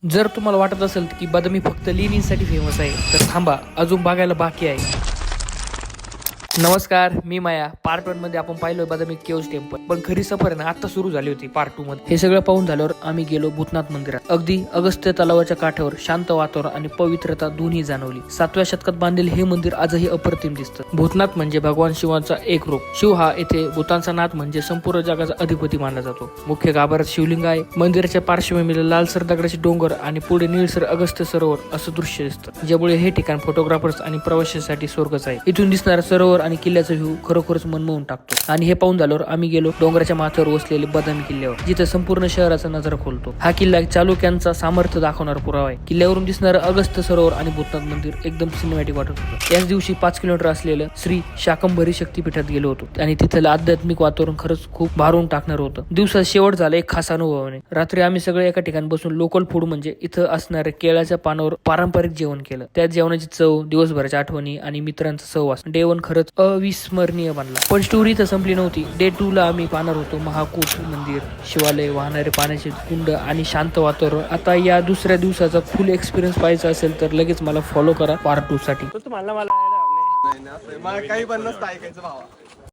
जर तुम्हाला वाटत असेल की बदामी फक्त लेणींसाठी फेमस आहे तर थांबा, अजून बघायला बाकी आहे. नमस्कार, मी माया. पार्ट 1 मध्ये आपण पाहिलं बदामी केव्ज टेम्पल, पण खरी सफर ना आता सुरू झाली होती पार्ट 2 मध्ये. हे सगळं पाहून झाल्यावर आम्ही गेलो भूतनाथ मंदिरात. अगदी अगस्त्य तलावाच्या काठावर शांत वातावरण आणि पवित्रता दोन्ही जाणवली. 7व्या शतकात बांधलेले हे मंदिर आजही अप्रतिम दिसतं. भूतनाथ म्हणजे भगवान शिवांचा एक रूप. शिव हा येथे भूतांचा नाथ म्हणजे संपूर्ण जगाचा अधिपती मानला जातो. मुख्य गाभाऱ्यात शिवलिंग आहे. मंदिराच्या पार्श्वभूमीला लालसर दगडाचे डोंगर आणि पुढे निळसर अगस्त्य सरोवर असं दृश्य दिसतं, ज्यामुळे हे ठिकाण फोटोग्राफर्स आणि प्रवाशांसाठी स्वर्गच आहे. इथून दिसणारा सरोवर आणि किल्ल्याचा व्ह्यू खरोखरच मनमोहून टाकतो. आणि हे पाहून झाल्यावर आम्ही गेलो डोंगराच्या माथ्यावर वसलेले बदामी किल्ल्यावर, जिथे संपूर्ण शहराचा नजर खोलतो. हा किल्ला चालुक्यांचा सामर्थ्य दाखवणारा पुरावा आहे. किल्ल्यावरून दिसणारं अगस्त्य सरोवर आणि भूतनाथ मंदिर एकदम सिनेमॅटिक वाटत होतं. याच दिवशी 5 किलोमीटर असलेलं श्री शाकंभरी शक्तीपीठात गेलो होतो आणि तिथलं आध्यात्मिक वातावरण खरंच खूप भारून टाकणार होतं. दिवसात शेवट झाला एक खास अनुभवाने. रात्री आम्ही सगळे एका ठिकाणी बसून लोकल फूड म्हणजे इथं असणाऱ्या केळ्याच्या पानावर पारंपरिक जेवण केलं. त्या जेवणाची चव, दिवसभराच्या आठवणी आणि मित्रांचा सहवास डे 1 खरंच अविस्मरणीय बनला. पण स्टोरी तर संपली नव्हती. डे 2 ला आम्ही पाहणार होतो महाकूट मंदिर, शिवालय, वाहणारे पाण्याचे कुंड आणि शांत वातावरण. आता या दुसऱ्या दिवसाचा फुल एक्सपिरियन्स पाहायचा असेल तर लगेच मला फॉलो करा पार्ट 2 साठी. मला काही पण नसतं ऐकायचं भावा.